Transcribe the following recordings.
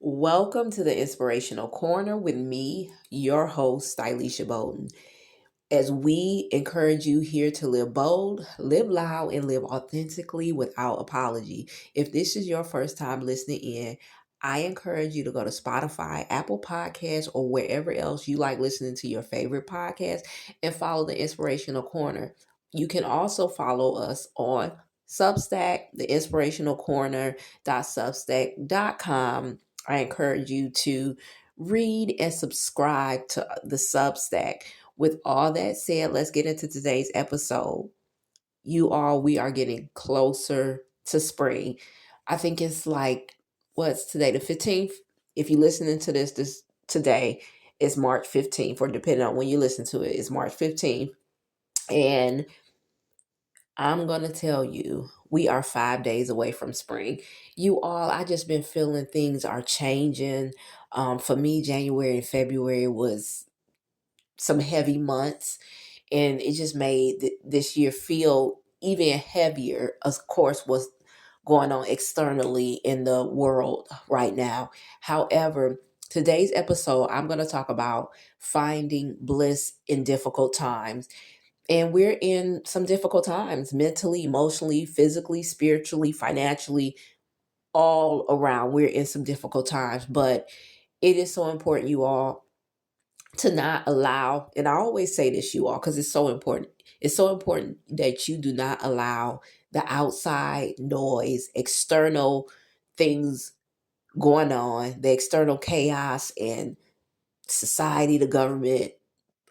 Welcome to the Inspirational Corner with me, your host, Stylisha Bolden. As we encourage you here to live bold, live loud, and live authentically without apology. If this is your first time listening in, I encourage you to go to Spotify, Apple Podcasts, or wherever else you like listening to your favorite podcast and follow the Inspirational Corner. You can also follow us on Substack, the Inspirational Corner.substack.com. I encourage you to read and subscribe to the Substack. With all that said, let's get into today's episode. We are getting closer to spring. I think it's like, what's today, the 15th? If you're listening to this today, it's March 15th, or depending on when you listen to it, it's March 15th. And I'm going to tell you, we are 5 days away from spring. I just been feeling things are changing. For me, January and February was some heavy months, and it just made this year feel even heavier. Of course, what's going on externally in the world right now. However, today's episode, I'm going to talk about finding bliss in difficult times. And we're in some difficult times mentally, emotionally, physically, spiritually, financially, all around. We're in some difficult times, but it is so important, you all, to not allow, and I always say this, you all, because it's so important. It's so important that you do not allow the outside noise, external things going on, the external chaos and society, the government,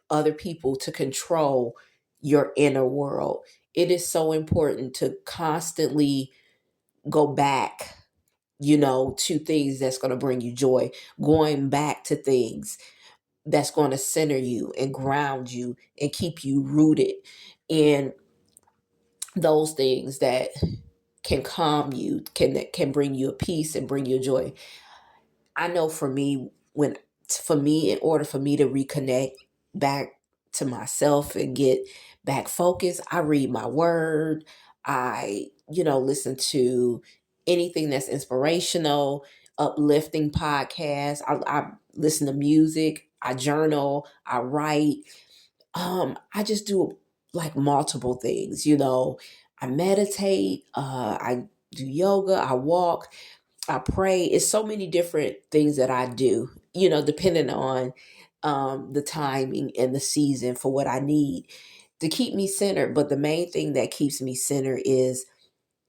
other people to control your inner world. It is so important to constantly go back, to things that's going to bring you joy, going back to things that's going to center you and ground you and keep you rooted in those things that can calm you, that can bring you a peace and bring you joy. I know in order for me to reconnect back to myself and get back focused, I read my word. I, listen to anything that's inspirational, uplifting podcasts. I listen to music. I journal. I write. I just do like multiple things. I meditate. I do yoga. I walk. I pray. It's so many different things that I do, depending on the timing and the season for what I need to keep me centered. But the main thing that keeps me centered is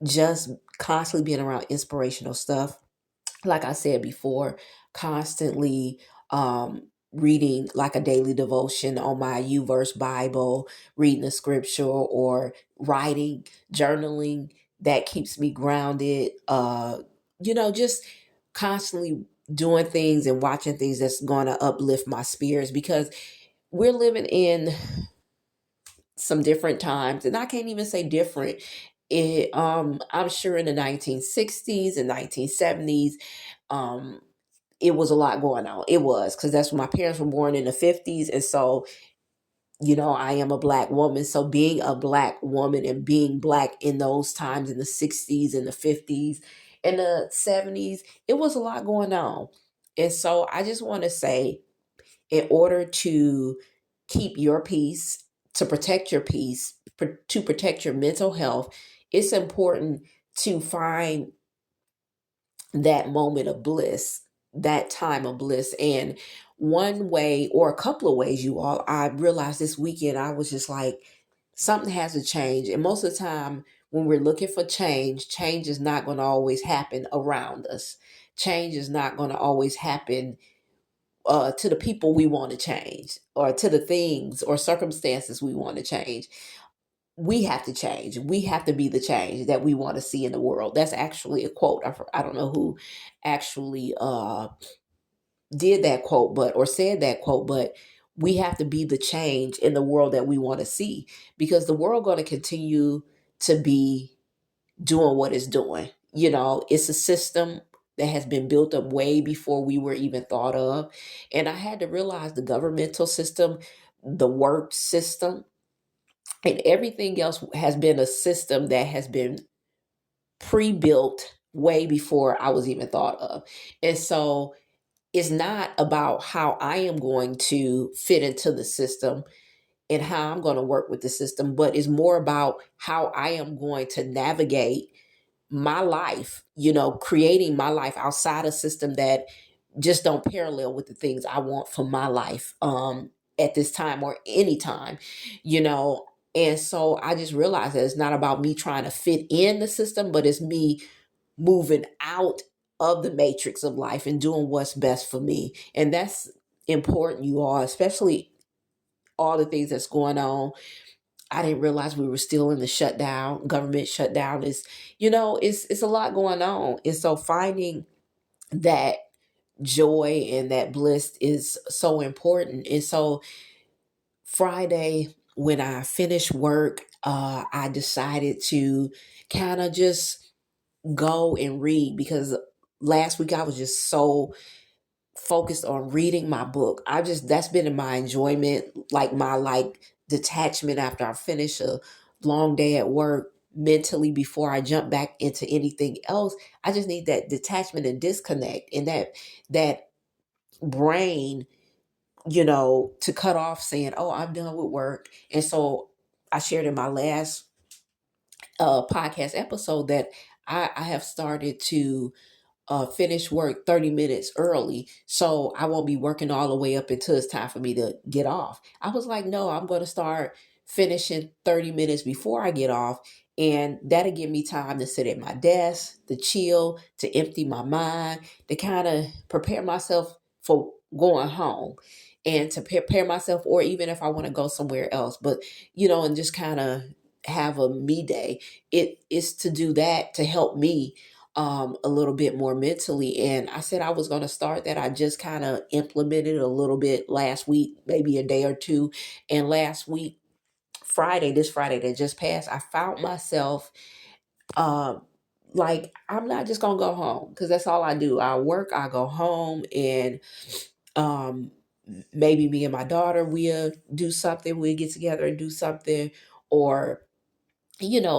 just constantly being around inspirational stuff. Like I said before, constantly reading like a daily devotion on my U-verse Bible, reading the scripture, or writing, journaling. That keeps me grounded. Just constantly doing things and watching things that's going to uplift my spirits, because we're living in some different times, and I can't even say different. I'm sure in the 1960s and 1970s, um, it was a lot going on. It was, because that's when my parents were born in the 50s, and so I am a black woman. So being a black woman and being black in those times in the 60s and the 50s and the 70s, it was a lot going on. And so I just want to say, in order to keep your peace, to protect your peace, to protect your mental health, it's important to find that moment of bliss, that time of bliss. And one way, or a couple of ways, you all, I realized this weekend, I was just like, something has to change. And most of the time, when we're looking for change is not going to always happen around us. Change is not going to always happen to the people we want to change, or to the things or circumstances we want to change. We have to change. We have to be the change that we want to see in the world. That's actually a quote. I don't know who actually did that quote, or said that quote, but we have to be the change in the world that we want to see, because the world going to continue to be doing what it's doing. It's a system that has been built up way before we were even thought of. And I had to realize the governmental system, the work system, and everything else has been a system that has been pre-built way before I was even thought of. And so it's not about how I am going to fit into the system and how I'm going to work with the system, but it's more about how I am going to navigate my life, creating my life outside a system that just don't parallel with the things I want for my life at this time or any time, you know. And so I just realized that it's not about me trying to fit in the system, but it's me moving out of the matrix of life and doing what's best for me. And that's important, you all, especially all the things that's going on. I didn't realize we were still in the shutdown. Government shutdown is, it's a lot going on. And so finding that joy and that bliss is so important. And so Friday, when I finished work, I decided to kind of just go and read, because last week I was just so focused on reading my book. That's been in my enjoyment, like my detachment after I finish a long day at work mentally before I jump back into anything else. I just need that detachment and disconnect, and that brain, to cut off saying, "Oh, I'm done with work." And so I shared in my last podcast episode that I have started to finish work 30 minutes early, so I won't be working all the way up until it's time for me to get off. I was like, no, I'm going to start finishing 30 minutes before I get off, and that'll give me time to sit at my desk, to chill, to empty my mind, to kind of prepare myself for going home, and to prepare myself, or even if I want to go somewhere else, but and just kind of have a me day. It is to do that to help me a little bit more mentally. And I said I was going to start that. I just kind of implemented a little bit last week, maybe a day or two. And last week, this Friday that just passed, I found myself um, like, I'm not just going to go home, because that's all I do. I work, I go home, and um, maybe me and my daughter, we'll do something, we'll get together and do something, or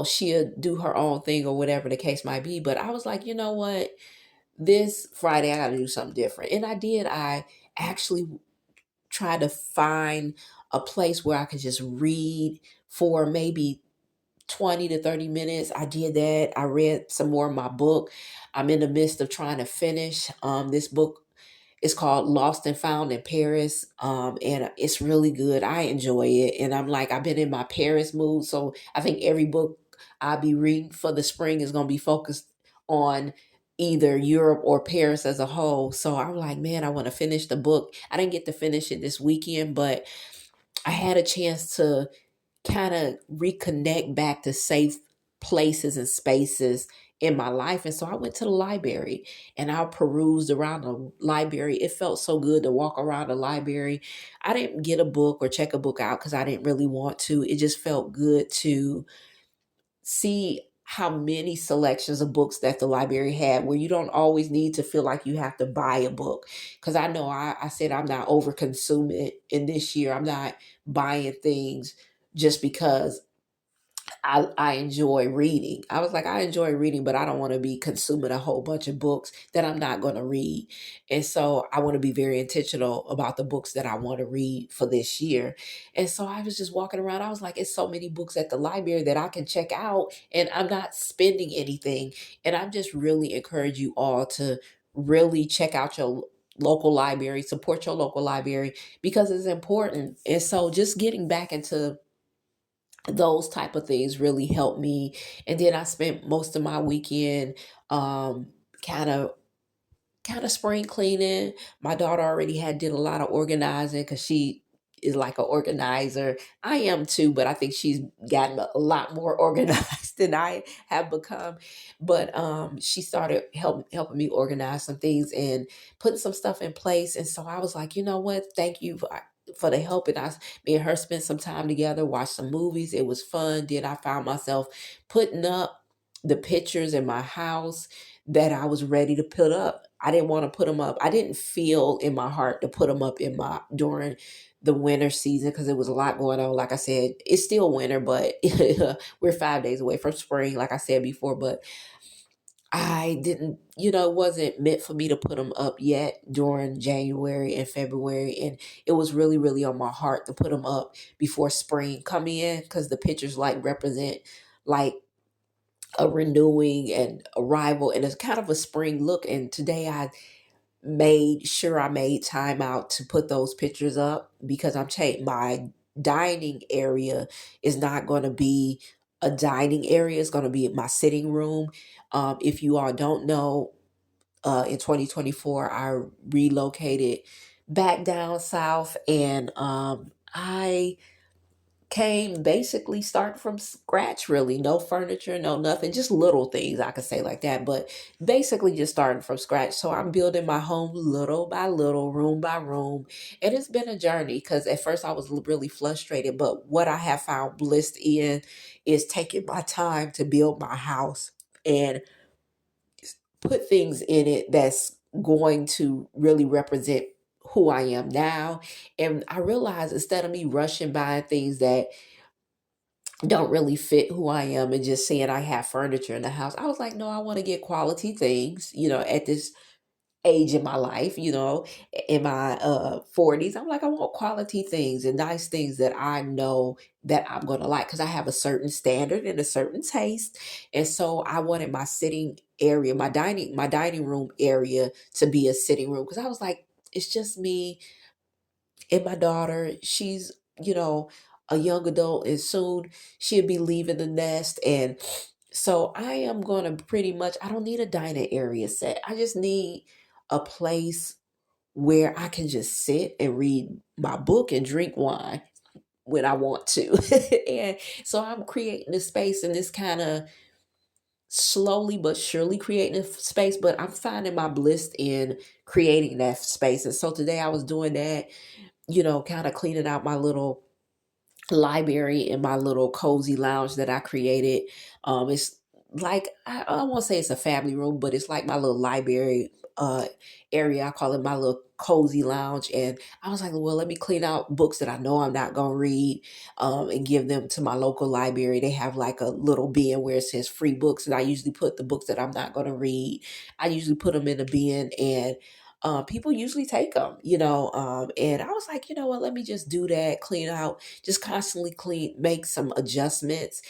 she'll do her own thing or whatever the case might be. But I was like, you know what? This Friday, I got to do something different. And I did. I actually tried to find a place where I could just read for maybe 20 to 30 minutes. I did that. I read some more of my book. I'm in the midst of trying to finish this book. It's called Lost and Found in Paris. And it's really good. I enjoy it. And I'm like, I've been in my Paris mood. So I think every book I'll be reading for the spring is going to be focused on either Europe or Paris as a whole. So I'm like, man, I want to finish the book. I didn't get to finish it this weekend, but I had a chance to kind of reconnect back to safe places and spaces in my life. And so I went to the library and I perused around the library. It felt so good to walk around the library. I didn't get a book or check a book out because I didn't really want to. It just felt good to see how many selections of books that the library had, where you don't always need to feel like you have to buy a book. Because I know I said I'm not over consuming in this year. I'm not buying things just because I enjoy reading. I was like, I enjoy reading, but I don't want to be consuming a whole bunch of books that I'm not going to read. And so I want to be very intentional about the books that I want to read for this year. And so I was just walking around. I was like, it's so many books at the library that I can check out, and I'm not spending anything. And I just really encourage you all to really check out your local library, support your local library, because it's important. And so just getting back into those type of things really helped me. And then I spent most of my weekend um kind of spring cleaning. My daughter already had did a lot of organizing because she is like an organizer. I am too, but I think she's gotten a lot more organized than I have become. But she started helping me organize some things and putting some stuff in place. And so I was like, you know what? Thank you for the help. And me and her spent some time together, watched some movies. It was fun. Then I found myself putting up the pictures in my house that I was ready to put up. I didn't want to put them up. I didn't feel in my heart to put them up during the winter season because there was a lot going on. Like I said, it's still winter, but we're 5 days away from spring, like I said before. But I didn't, it wasn't meant for me to put them up yet during January and February. And it was really, really on my heart to put them up before spring come in, because the pictures like represent like a renewing and arrival, and it's kind of a spring look. And today I made sure I made time out to put those pictures up, because I'm changing my dining area is not going to be a dining area. It's going to be my sitting room. If you all don't know, in 2024, I relocated back down south, and I came basically starting from scratch, really. No furniture, no nothing, just little things I could say like that, but basically just starting from scratch. So I'm building my home little by little, room by room. And it's been a journey, because at first I was really frustrated, but what I have found bliss in is taking my time to build my house and put things in it that's going to really represent who I am now. And I realized, instead of me rushing buying things that don't really fit who I am and just saying I have furniture in the house, I was like, no, I want to get quality things, at this age in my life, in my 40s. I'm like, I want quality things and nice things that I know that I'm going to like, because I have a certain standard and a certain taste. And so I wanted my sitting area, my dining room area, to be a sitting room, because I was like, it's just me and my daughter. She's, a young adult, and soon she'll be leaving the nest. And so I am going to pretty much, I don't need a dining area set. I just need a place where I can just sit and read my book and drink wine when I want to. And so I'm creating this space, and this kind of slowly but surely creating a space, but I'm finding my bliss in creating that space. And so today I was doing that, kind of cleaning out my little library in my little cozy lounge that I created. It's like, I won't say it's a family room, but it's like my little library area. I call it my little cozy lounge. And I was like, well, let me clean out books that I know I'm not gonna read, and give them to my local library. They have like a little bin where it says free books, and I usually put the books that I'm not gonna read. I usually put them in a bin, and people usually take them, and I was like, you know what, let me just do that, clean out, just constantly clean, make some adjustments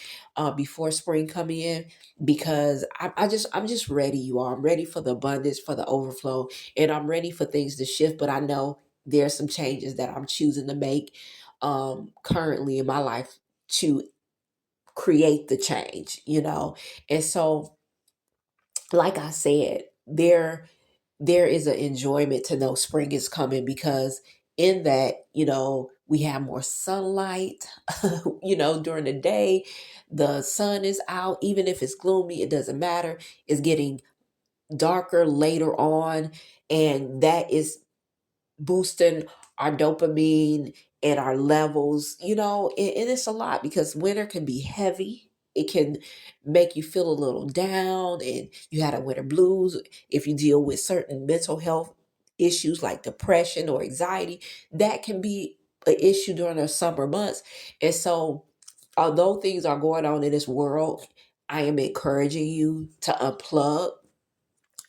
before spring coming in, because I'm just ready, you all. I'm ready for the abundance, for the overflow, and I'm ready for things to shift. But I know there's some changes that I'm choosing to make currently in my life to create the change, and so, like I said, there is an enjoyment to know spring is coming, because in that, we have more sunlight. During the day, the sun is out. Even if it's gloomy, it doesn't matter. It's getting darker later on, and that is boosting our dopamine and our levels, and it's a lot, because winter can be heavy. It can make you feel a little down, and you had a winter blues. If you deal with certain mental health issues like depression or anxiety, that can be an issue during the summer months. And so, although things are going on in this world, I am encouraging you to unplug.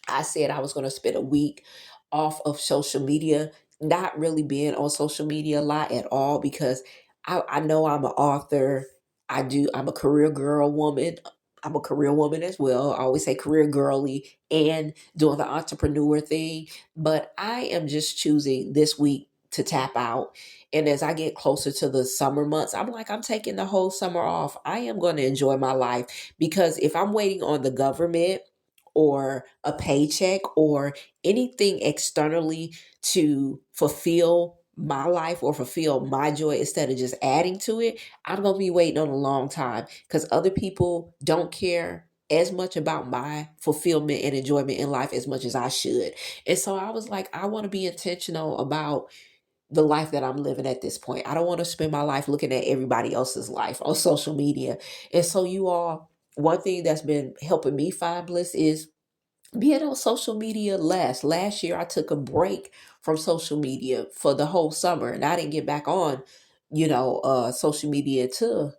I said I was going to spend a week off of social media, not really being on social media a lot at all, because I know I'm an author. I'm a career girl woman. I'm a career woman as well. I always say career girly and doing the entrepreneur thing. But I am just choosing this week to tap out. And as I get closer to the summer months, I'm like, I'm taking the whole summer off. I am going to enjoy my life, because if I'm waiting on the government or a paycheck or anything externally to fulfill my life or fulfill my joy, instead of just adding to it, I'm going to be waiting on a long time, because other people don't care as much about my fulfillment and enjoyment in life as much as I should. And so I was like, I want to be intentional about the life that I'm living at this point. I don't want to spend my life looking at everybody else's life on social media. And so, you all, one thing that's been helping me find bliss is being on social media less. Last year, I took a break from social media for the whole summer, and I didn't get back on, social media till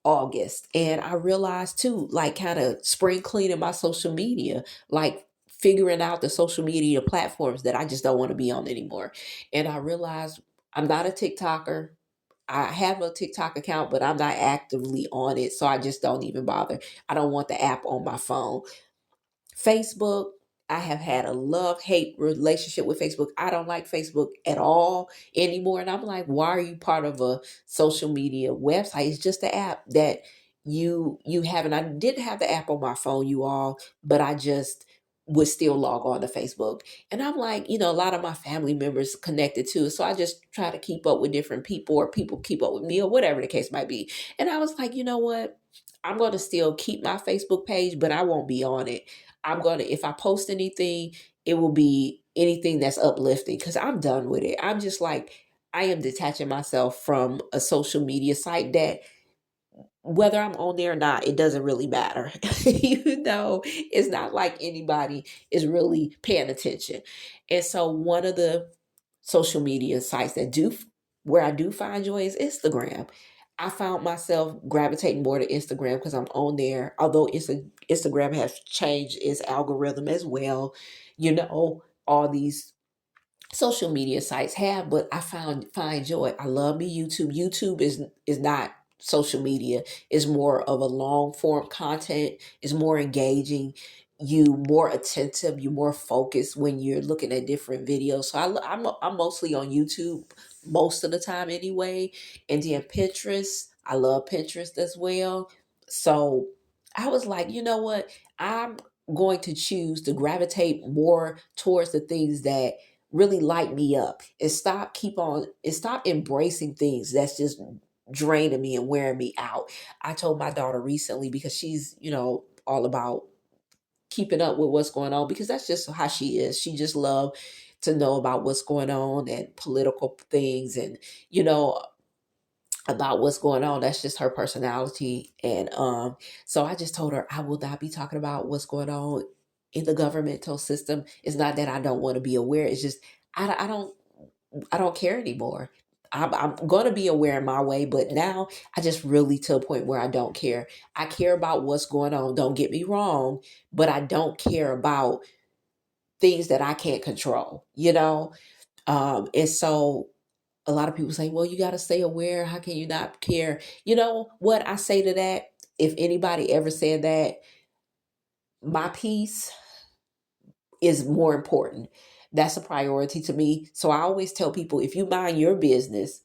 August. And I realized too, like kind of spring cleaning my social media, like figuring out the social media platforms that I just don't want to be on anymore. And I realized I'm not a TikToker. I have a TikTok account, but I'm not actively on it. So I just don't even bother. I don't want the app on my phone. Facebook, I have had a love hate relationship with Facebook. I don't like Facebook at all anymore. And I'm like, why are you part of a social media website? It's just the app that you have. And I didn't have the app on my phone, you all, but I just would still log on to Facebook. And I'm like, a lot of my family members connected to it. So I just try to keep up with different people, or people keep up with me, or whatever the case might be. And I was like, you know what? I'm going to still keep my Facebook page, but I won't be on it. If I post anything, it will be anything that's uplifting, because I'm done with it. I'm just like, I am detaching myself from a social media site that, whether I'm on there or not, it doesn't really matter. It's not like anybody is really paying attention. And so one of the social media sites where I do find joy is Instagram. I found myself gravitating more to Instagram because I'm on there. Although Instagram has changed its algorithm as well, all these social media sites have, but I find joy. I love me YouTube. YouTube is not social media. It's more of a long form content. It's more engaging. You more attentive. You more focused when you're looking at different videos. So I'm mostly on YouTube most of the time anyway. And then Pinterest. I love Pinterest as well. So I was like, you know what? I'm going to choose to gravitate more towards the things that really light me up, and stop embracing things that's just draining me and wearing me out. I told my daughter recently, because she's, all about keeping up with what's going on, because that's just how she is. She just love to know about what's going on and political things, and you know about what's going on. That's just her personality. And so I just told her I will not be talking about what's going on in the governmental system. It's not that I don't want to be aware. It's just I don't care anymore. I'm going to be aware in my way, but now I just really to a point where I don't care. I care about what's going on. Don't get me wrong, but I don't care about things that I can't control. And so a lot of people say, well, you got to stay aware. How can you not care? You know what I say to that? If anybody ever said that, my peace is more important. That's a priority to me. So I always tell people, if you mind your business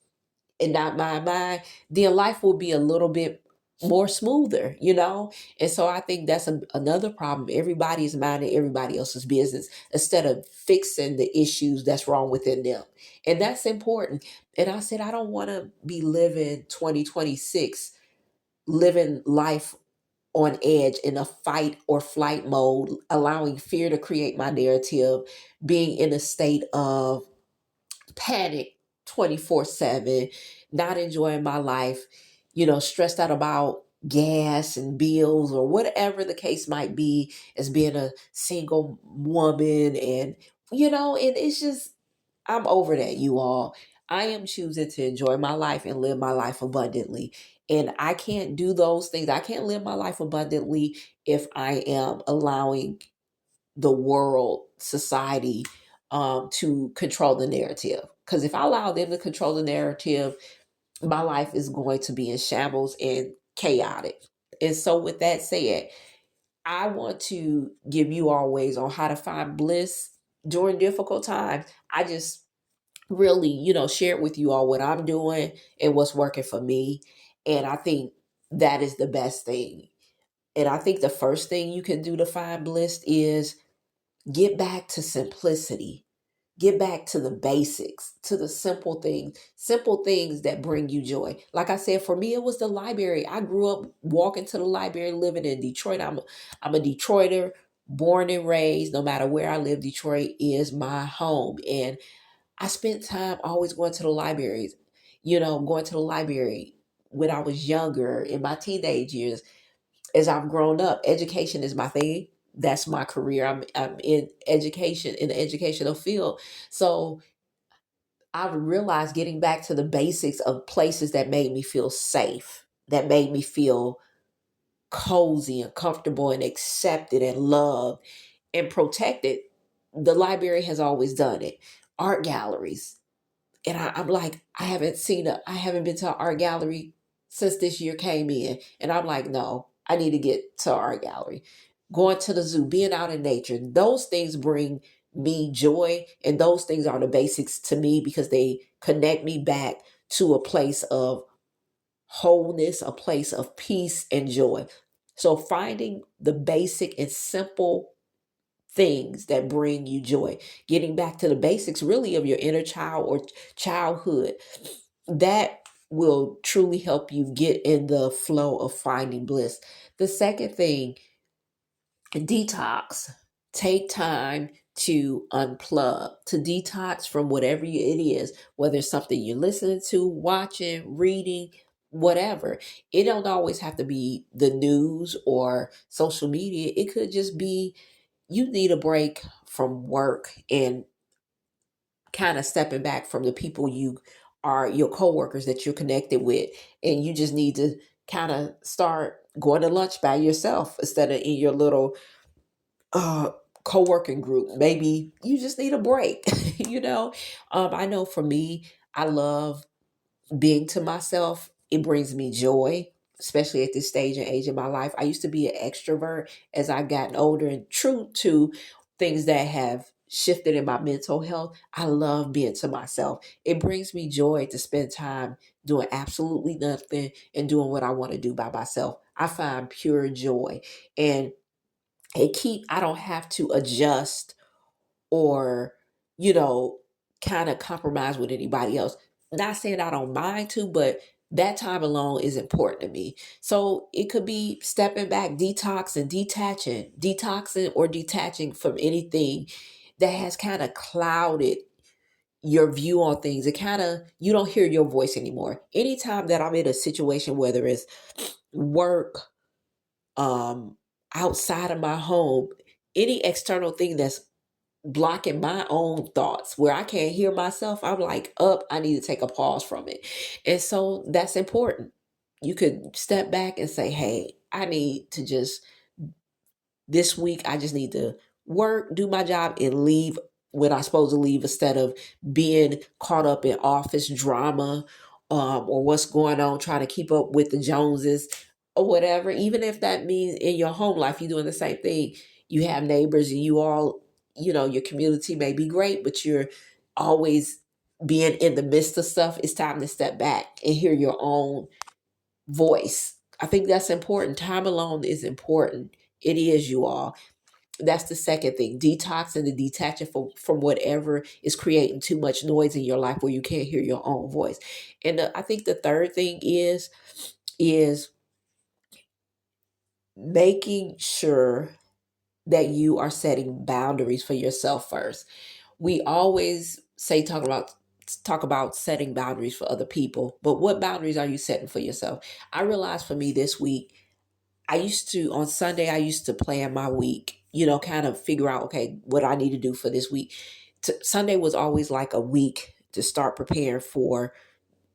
and not mind mine, then life will be a little bit more smoother. And so I think that's another problem. Everybody is minding everybody else's business instead of fixing the issues that's wrong within them. And that's important. And I said, I don't want to be living 2026, living life on edge in a fight or flight mode, allowing fear to create my narrative, being in a state of panic 24/7, not enjoying my life, stressed out about gas and bills or whatever the case might be, as being a single woman. And it's just, I'm over that, you all. I am choosing to enjoy my life and live my life abundantly. And I can't do those things. I can't live my life abundantly if I am allowing the world, society, to control the narrative. Because if I allow them to control the narrative, my life is going to be in shambles and chaotic. And so, with that said, I want to give you all ways on how to find bliss during difficult times. I just really, share with you all what I'm doing and what's working for me. And I think that is the best thing. And I think the first thing you can do to find bliss is get back to simplicity. Get back to the basics, to the simple things that bring you joy. Like I said, for me, it was the library. I grew up walking to the library, living in Detroit. I'm a Detroiter, born and raised. No matter where I live, Detroit is my home. And I spent time always going to the libraries, going to the library when I was younger, in my teenage years. As I've grown up, education is my thing. That's my career. I'm in education, in the educational field. So I've realized getting back to the basics of places that made me feel safe. that made me feel cozy and comfortable and accepted and loved and protected. The library has always done it. Art galleries. And I'm like, I haven't been to an art gallery since this year came in. And I'm like, no, I need to get to an art gallery. Going to the zoo, being out in nature, those things bring me joy. And those things are the basics to me because they connect me back to a place of wholeness, a place of peace and joy. So finding the basic and simple things that bring you joy, getting back to the basics really of your inner child or childhood, that will truly help you get in the flow of finding bliss. The second thing, detox. Take time to unplug, to detox from whatever it is, whether it's something you're listening to, watching, reading, whatever. It don't always have to be the news or social media. It could just be you need a break from work and kind of stepping back from the people you are, your coworkers that you're connected with, and you just need to kind of start going to lunch by yourself instead of in your little uh co-working group. Maybe you just need a break. I know for me, I love being to myself. It brings me joy, especially at this stage and age in my life. I used to be an extrovert. As I've gotten older, and true to things that have shifted in my mental health, I love being to myself. It brings me joy to spend time doing absolutely nothing and doing what I want to do by myself. I find pure joy. And I don't have to adjust or, you know, kind of compromise with anybody else. Not saying I don't mind to, but that time alone is important to me. So it could be stepping back, detoxing or detaching from anything that has kind of clouded your view on things. It kind of, you don't hear your voice anymore. Anytime that I'm in a situation, whether it's work, um, outside of my home, any external thing that's blocking my own thoughts where I can't hear myself, I'm like, up, I need to take a pause from it. And so that's important. You could step back and say, hey, I need to just this week I just need to work, do my job, and leave when I'm supposed to leave instead of being caught up in office drama, or what's going on, trying to keep up with the Joneses or whatever. Even if that means in your home life you're doing the same thing. You have neighbors and you all, your community may be great, but you're always being in the midst of stuff. It's time to step back and hear your own voice. I think that's important. Time alone is important. It is, you all. That's the second thing. Detoxing and detaching from whatever is creating too much noise in your life where you can't hear your own voice. And I think the third thing is making sure that you are setting boundaries for yourself first. We always say talk about setting boundaries for other people, but what boundaries are you setting for yourself? I realized for me this week, on Sunday, I used to plan my week, kind of figure out, okay, what I need to do for this week. Sunday was always like a week to start preparing for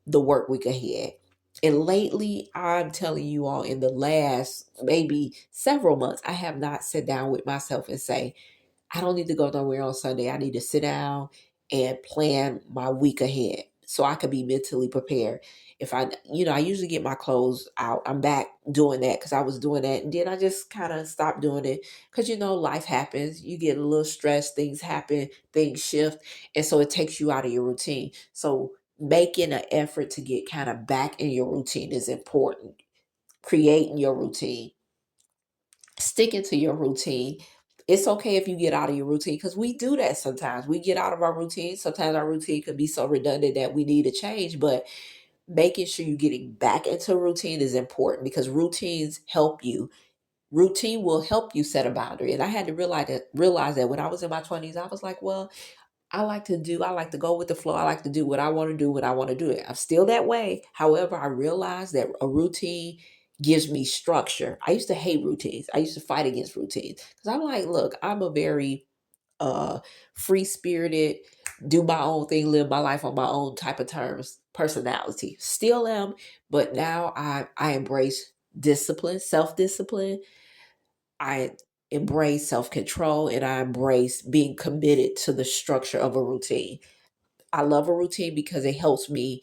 the work week ahead. And lately, I'm telling you all, in the last maybe several months, I have not sat down with myself and say, I don't need to go nowhere on Sunday. I need to sit down and plan my week ahead so I could be mentally prepared. If I usually get my clothes out. I'm back doing that because I was doing that. And then I just kind of stopped doing it because, life happens. You get a little stressed, things happen, things shift. And so it takes you out of your routine. So making an effort to get kind of back in your routine is important. Creating your routine, sticking to your routine. It's okay if you get out of your routine because we do that sometimes. We get out of our routine. Sometimes our routine could be so redundant that we need a change, but making sure you're getting back into a routine is important because routines help you. Routine will help you set a boundary. And I had to realize that when I was in my 20s, I was like, well, I like to go with the flow. I like to do what I want to do when I want to do it. I'm still that way. However, I realized that a routine gives me structure. I used to hate routines. I used to fight against routines because I'm like, look, I'm a very uh free spirited, do my own thing, live my life on my own type of terms, personality. Still am, but now I embrace discipline, self-discipline. I embrace self-control, and I embrace being committed to the structure of a routine. I love a routine because it helps me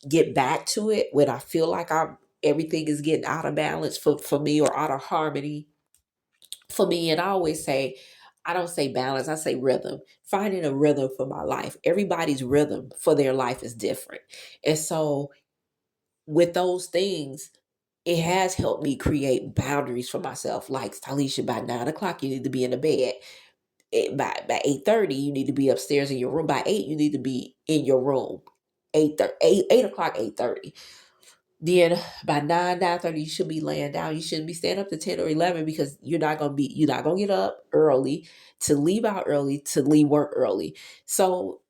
get back to it when I feel like I'm everything is getting out of balance for me, or out of harmony for me. And I always say, I don't say balance, I say rhythm. Finding a rhythm for my life. Everybody's rhythm for their life is different. And so with those things, it has helped me create boundaries for myself. Like, Talisha, by 9 o'clock, you need to be in the bed. By 8:30, you need to be upstairs in your room. By 8, you need to be in your room. 8 o'clock, 8:30. Then by 9:30, you should be laying down. You shouldn't be staying up to 10 or 11, because you're not gonna get up early to leave out early to leave work early. So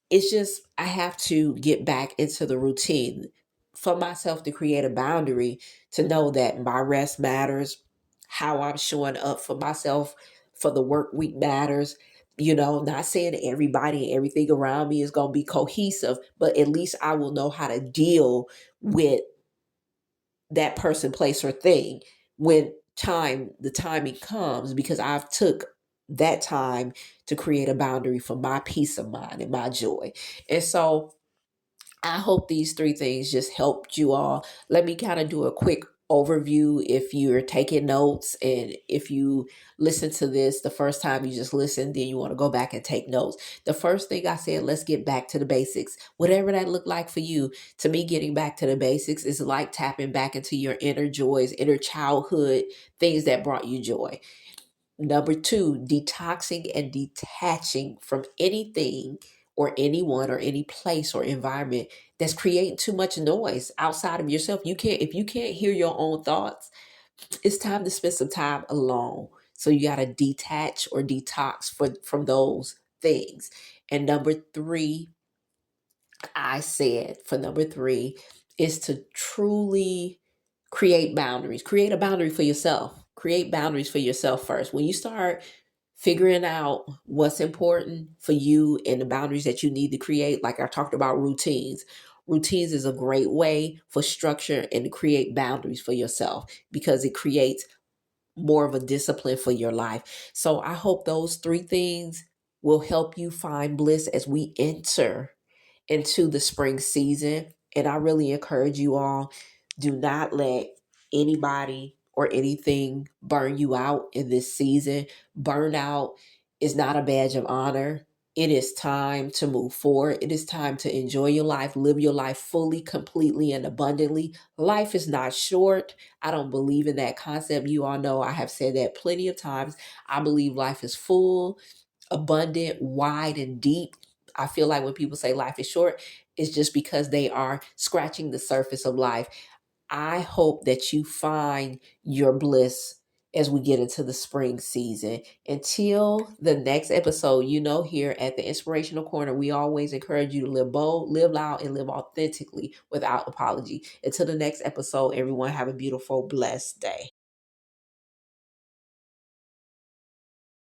it's just, I have to get back into the routine for myself, to create a boundary, to know that my rest matters, how I'm showing up for myself for the work week matters. Not saying everybody and everything around me is going to be cohesive, but at least I will know how to deal with that person, place, or thing when the timing comes, because I've took that time to create a boundary for my peace of mind and my joy. And so I hope these three things just helped you all. Let me kind of do a quick overview if you're taking notes, and if you listen to this the first time, you just listen, then you want to go back and take notes. The first thing I said, let's get back to the basics. Whatever that looked like for you. To me, getting back to the basics is like tapping back into your inner joys, inner childhood, things that brought you joy. Number two, detoxing and detaching from anything or anyone or any place or environment that's creating too much noise outside of yourself. If you can't hear your own thoughts, it's time to spend some time alone. So you got to detach or detox from those things. And number three, I said for number three, is to truly create boundaries. Create a boundary for yourself. Create boundaries for yourself first. When you start figuring out what's important for you and the boundaries that you need to create, like I talked about routines. Routines is a great way for structure and to create boundaries for yourself, because it creates more of a discipline for your life. So I hope those three things will help you find bliss as we enter into the spring season. And I really encourage you all, do not let anybody or anything burn you out in this season. Burnout is not a badge of honor. It is time to move forward. It is time to enjoy your life, live your life fully, completely, and abundantly. Life is not short. I don't believe in that concept. You all know I have said that plenty of times. I believe life is full, abundant, wide, and deep. I feel like when people say life is short, it's just because they are scratching the surface of life. I hope that you find your bliss as we get into the spring season. Until the next episode, here at the Inspirational Corner, we always encourage you to live bold, live loud, and live authentically without apology. Until the next episode, everyone have a beautiful, blessed day.